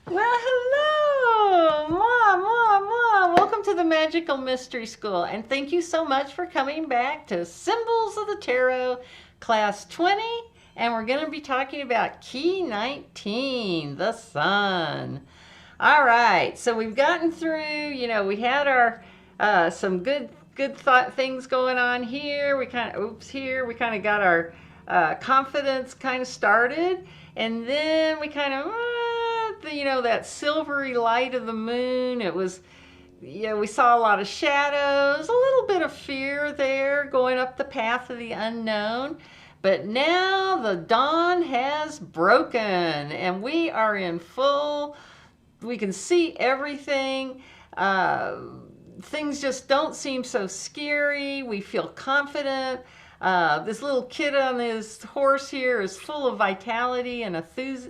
Well, hello, Mom. Welcome to the Magical Mystery School, and thank you so much for coming back to Symbols of the Tarot, Class 20, and we're going to be talking about Key 19, the Sun. All right, so we've gotten through, we had our some good thought things going on here. We kind of got our confidence kind of started, and then we kind of that silvery light of the moon. It was, we saw a lot of shadows, a little bit of fear there going up the path of the unknown. But now the dawn has broken and we are in full, we can see everything. Things just don't seem so scary. We feel confident. This little kid on his horse here is full of vitality and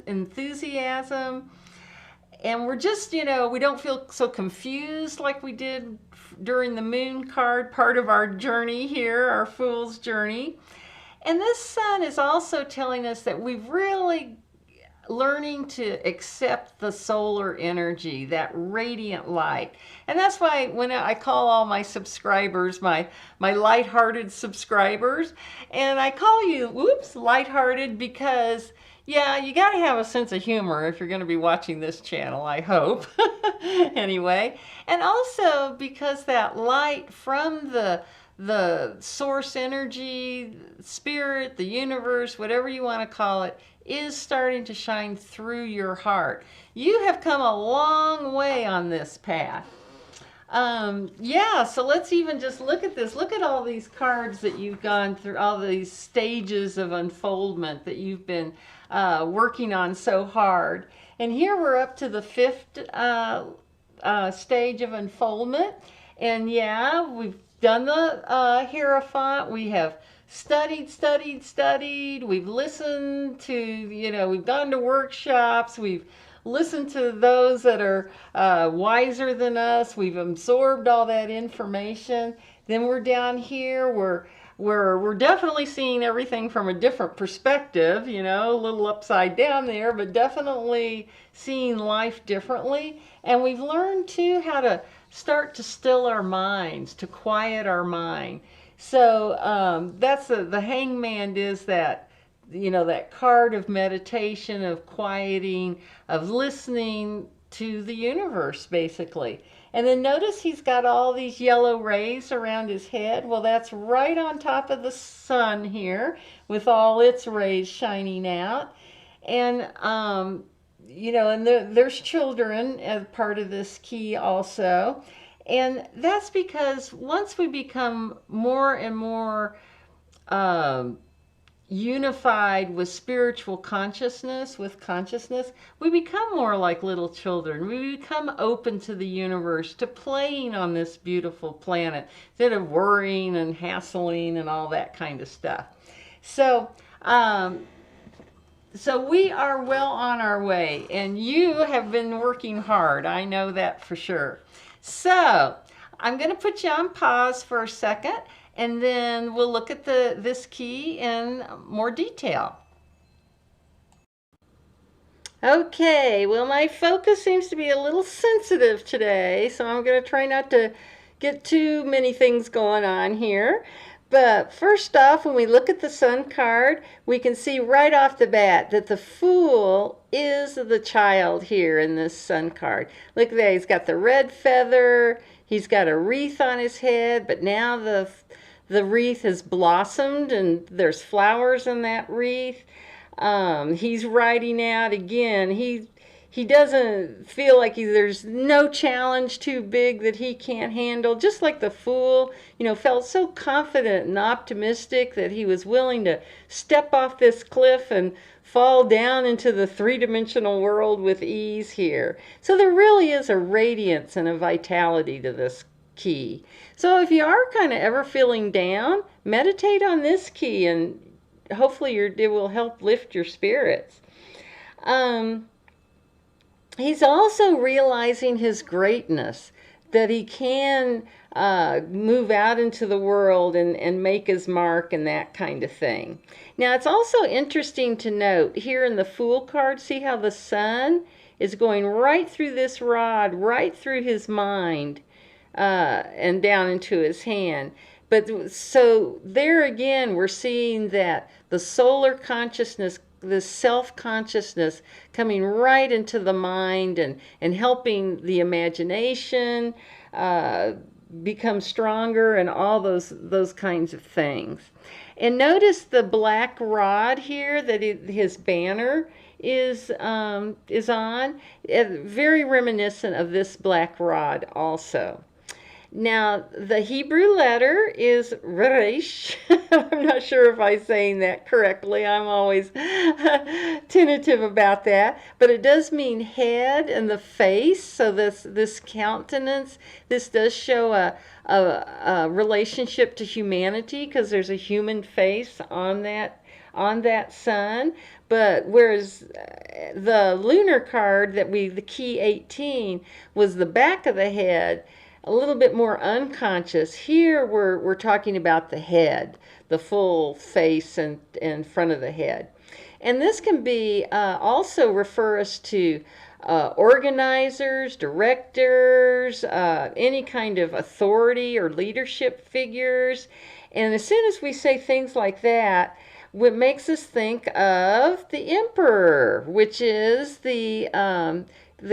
enthusiasm. And we're just, we don't feel so confused like we did during the moon card, part of our journey here, our fool's journey. And this sun is also telling us that we've really learning to accept the solar energy, that radiant light. And that's why when I call all my subscribers my lighthearted subscribers, and I call you lighthearted because yeah, you got to have a sense of humor if you're going to be watching this channel, I hope. Anyway, and also because that light from the source energy, spirit, the universe, whatever you want to call it, is starting to shine through your heart. You have come a long way on this path. Yeah, so let's even just look at this. Look at all these cards that you've gone through, all these stages of unfoldment that you've been working on so hard. And here we're up to the fifth stage of unfoldment. And yeah, we've done the Hierophant. We have studied. We've listened to, we've gone to workshops. We've listened to those that are wiser than us. We've absorbed all that information. Then we're down here. We're definitely seeing everything from a different perspective, a little upside down there, but definitely seeing life differently. And we've learned too how to start to still our minds, to quiet our mind. So that's the hangman is that, that card of meditation, of quieting, of listening to the universe, basically. And then notice he's got all these yellow rays around his head. Well, that's right on top of the sun here with all its rays shining out. And, and there's children as part of this key also. And that's because once we become more and more unified with spiritual consciousness, we become more like little children. We become open to the universe, to playing on this beautiful planet, instead of worrying and hassling and all that kind of stuff. So, so we are well on our way, and you have been working hard. I know that for sure. So I'm going to put you on pause for a second, and then we'll look at this key in more detail. Okay, well, my focus seems to be a little sensitive today, so I'm going to try not to get too many things going on here. But first off, when we look at the Sun card, we can see right off the bat that the Fool is the child here in this Sun card. Look at that, he's got the red feather, he's got a wreath on his head, but now the wreath has blossomed and there's flowers in that wreath. He's riding out again. He doesn't feel like there's no challenge too big that he can't handle. Just like the Fool, felt so confident and optimistic that he was willing to step off this cliff and fall down into the three-dimensional world with ease here. So there really is a radiance and a vitality to this key. So if you are kind of ever feeling down, meditate on this key and hopefully it will help lift your spirits. He's also realizing his greatness, that he can move out into the world and make his mark and that kind of thing. Now, it's also interesting to note here in the Fool card, see how the sun is going right through this rod, right through his mind, and down into his hand. But so there again, we're seeing that the solar consciousness, the self-consciousness coming right into the mind and helping the imagination become stronger and all those kinds of things. And notice the black rod here that his banner is on, very reminiscent of this black rod also. Now, the Hebrew letter is resh. I'm not sure if I'm saying that correctly. I'm always tentative about that. But it does mean head and the face. So this countenance, this does show a relationship to humanity because there's a human face on that sun. But whereas the lunar card the key 18, was the back of the head, a little bit more unconscious. Here we're talking about the head, the full face and front of the head. And this can be also refer us to organizers, directors, any kind of authority or leadership figures. And as soon as we say things like that, what makes us think of the emperor, which is the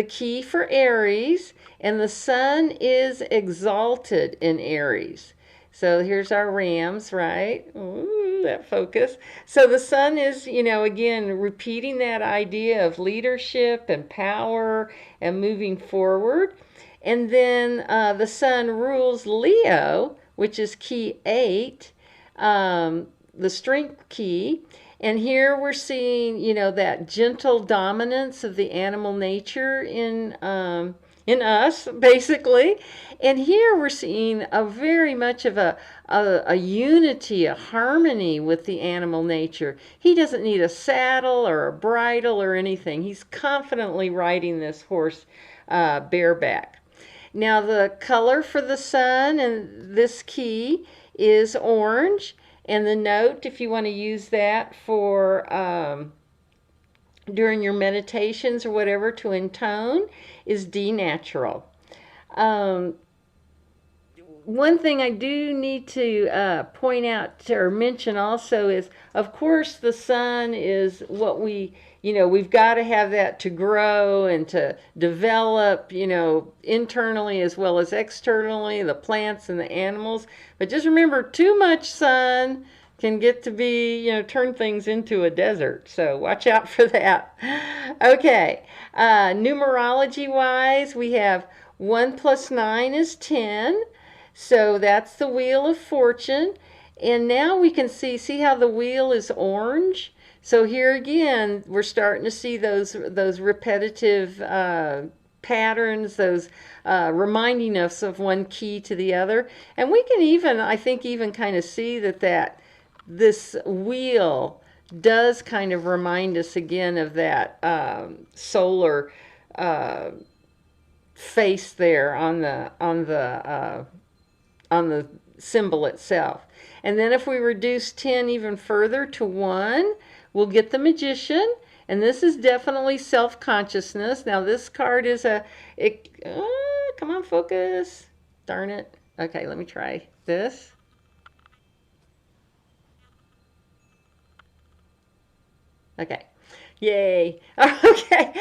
key for Aries, and the sun is exalted in Aries. So here's our rams, right? Ooh, that focus. So the sun is, again, repeating that idea of leadership and power and moving forward. And then the sun rules Leo, which is key 8, the strength key. And here we're seeing, that gentle dominance of the animal nature in us, basically. And here we're seeing a very much of a unity, a harmony with the animal nature. He doesn't need a saddle or a bridle or anything. He's confidently riding this horse bareback. Now the color for the sun and this key is orange. And the note, if you want to use that for during your meditations or whatever to intone, is D natural. One thing I do need to point out or mention also is, of course, the sun is what we've got to have that to grow and to develop, internally as well as externally, the plants and the animals. But just remember, too much sun can get to be, turn things into a desert. So watch out for that. Okay, numerology-wise, we have 1 + 9 is 10. So that's the Wheel of Fortune. And now we can see how the wheel is orange. So here again, we're starting to see those repetitive patterns, those reminding us of one key to the other. And we can even, I think, kind of see that this wheel does kind of remind us again of that solar face there on the symbol itself. And then if we reduce 10 even further to 1, we'll get the Magician. And this is definitely self-consciousness. Now this card is come on, focus. Darn it. Okay, let me try this. Okay. Yay. Okay.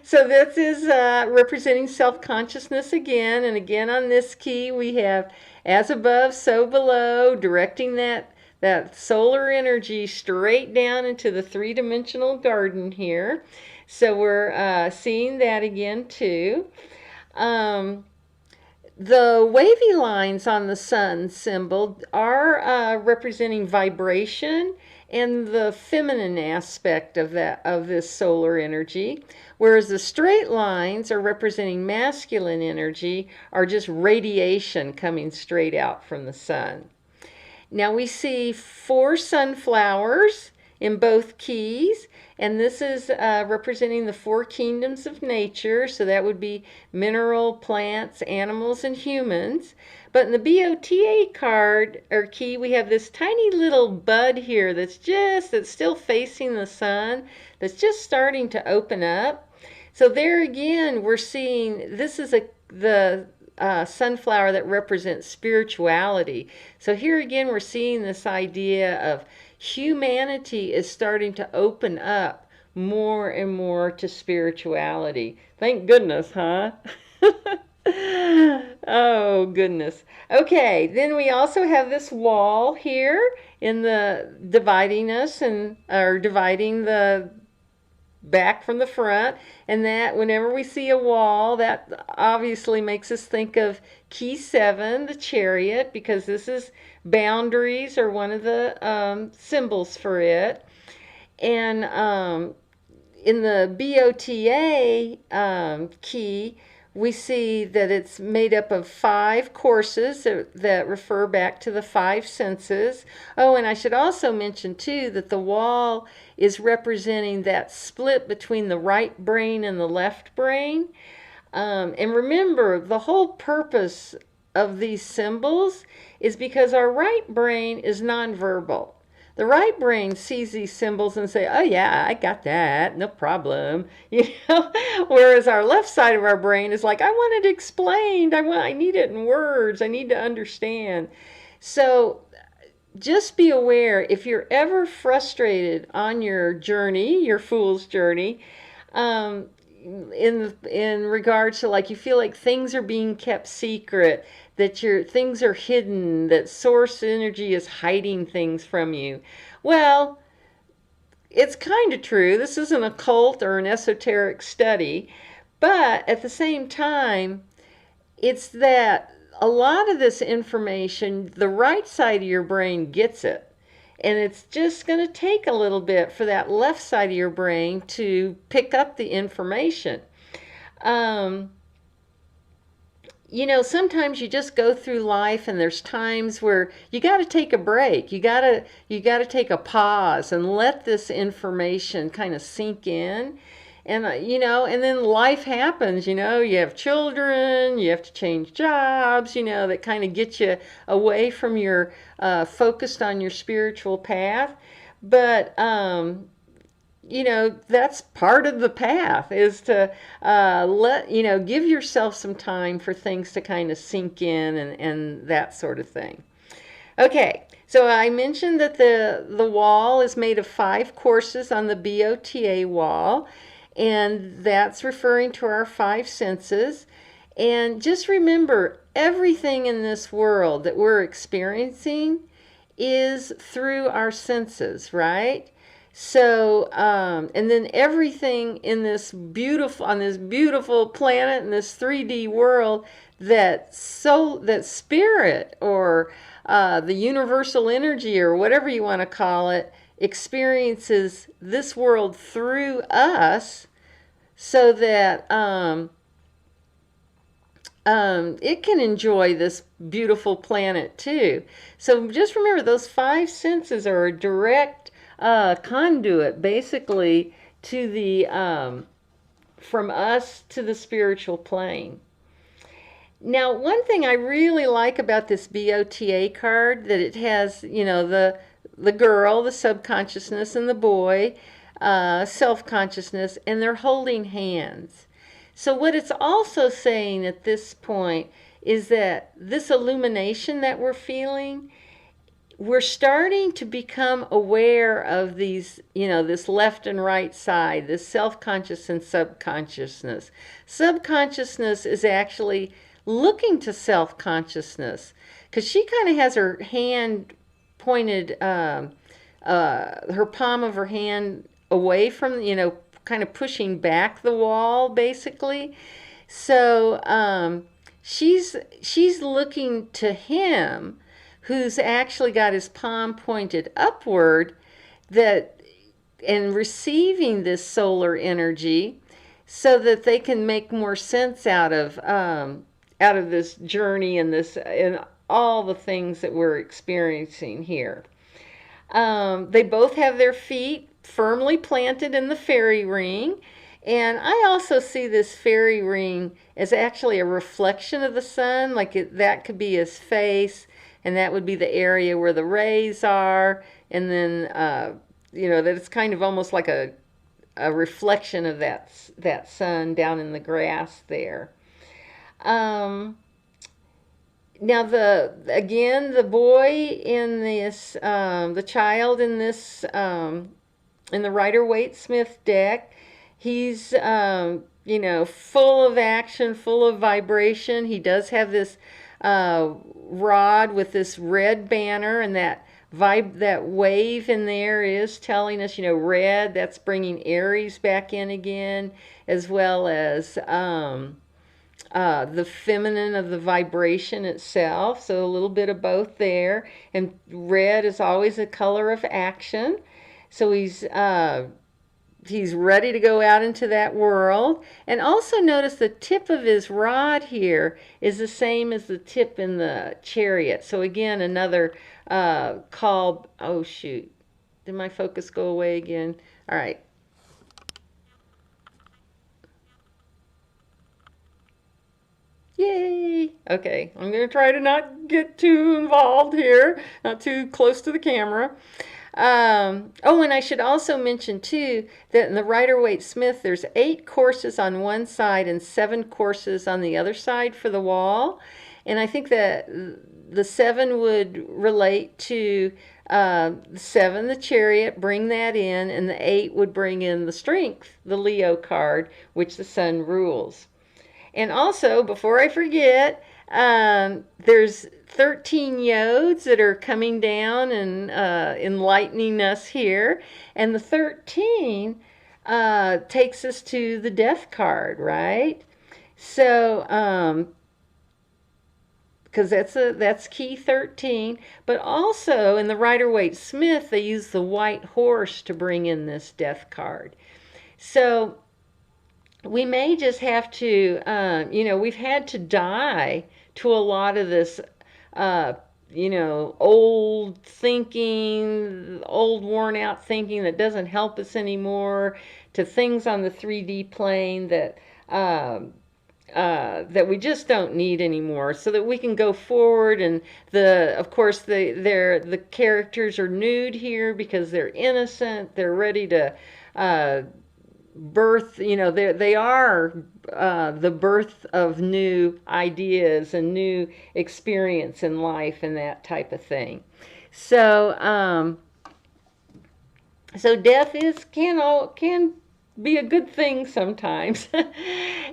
So this is representing self-consciousness again. And again on this key we have as above, so below, directing that solar energy straight down into the three-dimensional garden here. So we're seeing that again too. The wavy lines on the sun symbol are representing vibration and the feminine aspect of this solar energy, whereas the straight lines are representing masculine energy, are just radiation coming straight out from the sun. Now we see 4 sunflowers in both keys, and this is representing the 4 kingdoms of nature, so that would be mineral, plants, animals, and humans. But in the BOTA card or key, we have this tiny little bud here that's still facing the sun, that's just starting to open up. So there again, we're seeing this is the sunflower that represents spirituality. So here again, we're seeing this idea of humanity is starting to open up more and more to spirituality. Thank goodness, huh? Oh, goodness. Okay, then we also have this wall here in the dividing us and or dividing the back from the front, and that whenever we see a wall, that obviously makes us think of key 7, the chariot, because this is boundaries or one of the symbols for it. And in the BOTA key, we see that it's made up of 5 courses that refer back to the 5 senses. Oh, and I should also mention too that the wall is representing that split between the right brain and the left brain. And remember, the whole purpose of these symbols is because our right brain is nonverbal. The right brain sees these symbols and say, oh yeah, I got that, no problem. Whereas our left side of our brain is like, I want it explained. I need it in words. I need to understand. So just be aware, if you're ever frustrated on your journey, your fool's journey, in regards to, like, you feel like things are being kept secret, that your things are hidden, that source energy is hiding things from you. Well, it's kind of true. This isn't a cult or an esoteric study, but at the same time, it's that a lot of this information, the right side of your brain gets it. And it's just going to take a little bit for that left side of your brain to pick up the information. Sometimes you just go through life and there's times where you got to take a break. You got to take a pause and let this information kind of sink in. And and then life happens, you have children, you have to change jobs, that kind of get you away from your focused on your spiritual path. But that's part of the path, is to give yourself some time for things to kind of sink in and that sort of thing. Okay, so I mentioned that the wall is made of 5 courses on the BOTA wall, and that's referring to our 5 senses. And just remember, everything in this world that we're experiencing is through our senses, right? So, and then everything in on this beautiful planet, in this 3D world, that spirit or the universal energy or whatever you want to call it, experiences this world through us, so that it can enjoy this beautiful planet too. So just remember, those 5 senses are a direct conduit, basically, to the from us to the spiritual plane. Now, one thing I really like about this BOTA card, that it has, the girl, the subconsciousness, and the boy, self-consciousness, and they're holding hands. So what it's also saying at this point is that this illumination that we're feeling, we're starting to become aware of these, this left and right side, this self-conscious and subconsciousness. Subconsciousness is actually looking to self-consciousness, because she kind of has her hand pointed, her palm of her hand away from, kind of pushing back the wall, basically. So she's looking to him, who's actually got his palm pointed upward, and receiving this solar energy, so that they can make more sense out of this journey and all the things that we're experiencing here. They both have their feet firmly planted in the fairy ring. And I also see this fairy ring as actually a reflection of the sun, that could be his face, and that would be the area where the rays are, and then that it's kind of almost like a reflection of that sun down in the grass there. Now the boy in this, the child in this, in the Rider-Waite-Smith deck, he's, full of action, full of vibration. He does have this rod with this red banner, and that wave in there is telling us, red, that's bringing Aries back in again, as well as the feminine of the vibration itself. So a little bit of both there. And red is always a color of action. So he's ready to go out into that world. And also notice the tip of his rod here is the same as the tip in the chariot. So again, another call. Oh shoot, did my focus go away again? All right. Yay! Okay, I'm going to try to not get too involved here, not too close to the camera. Oh, and I should also mention too that in the Rider-Waite-Smith, there's 8 courses on one side and 7 courses on the other side for the wall. And I think that the 7 would relate to 7, the chariot, bring that in, and the 8 would bring in the strength, the Leo card, which the sun rules. And also, before I forget, there's 13 yods that are coming down and enlightening us here. And the 13 takes us to the death card, right? So, because that's key 13. But also, in the Rider-Waite-Smith, they use the white horse to bring in this death card. So we may just have to, we've had to die to a lot of this, old thinking, old worn out thinking that doesn't help us anymore, to things on the 3D plane that that we just don't need anymore, so that we can go forward. And of course, the characters are nude here because they're innocent. They're ready to birth, they are the birth of new ideas and new experience in life and that type of thing. So so death can be a good thing sometimes.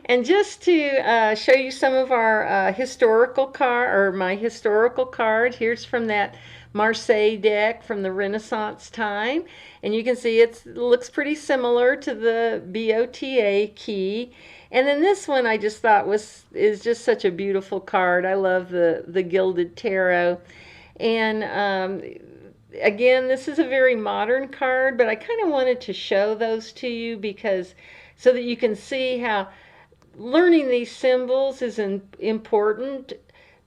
And just to show you some of our historical my historical card, here's from that Marseille deck from the Renaissance time. And you can see it looks pretty similar to the BOTA key. And then this one I just thought is just such a beautiful card. I love the Gilded Tarot. And again, this is a very modern card, but I kind of wanted to show those to you so that you can see how learning these symbols is important,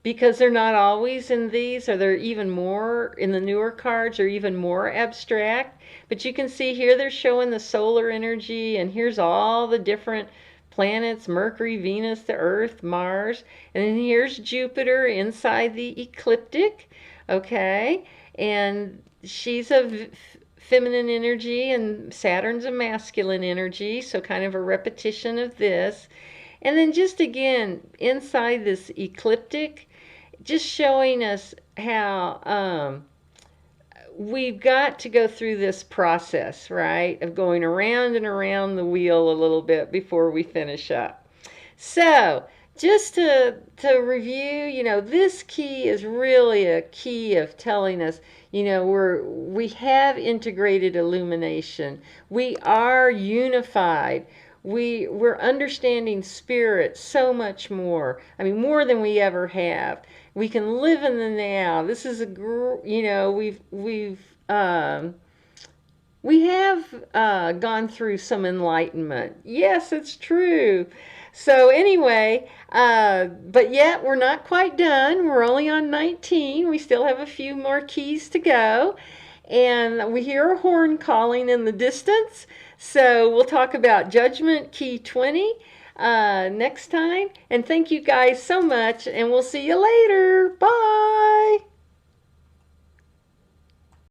because they're not always in these, or they're even more in the newer cards, or even more abstract. But you can see here they're showing the solar energy, and here's all the different planets: Mercury, Venus, the Earth, Mars, and then here's Jupiter inside the ecliptic. Okay, and she's a feminine energy and Saturn's a masculine energy, so kind of a repetition of this. And then just again inside this ecliptic, just showing us how we've got to go through this process, right, of going around and around the wheel a little bit before we finish up. So just to review, this key is really a key of telling us, we have integrated illumination. We are unified. We're understanding spirit so much more. I mean, more than we ever have. We can live in the now. This is we have gone through some enlightenment. Yes, it's true. So anyway, but yet we're not quite done. We're only on 19. We still have a few more keys to go. And we hear a horn calling in the distance. So we'll talk about Judgment Key 20 next time. And thank you guys so much. And we'll see you later. Bye.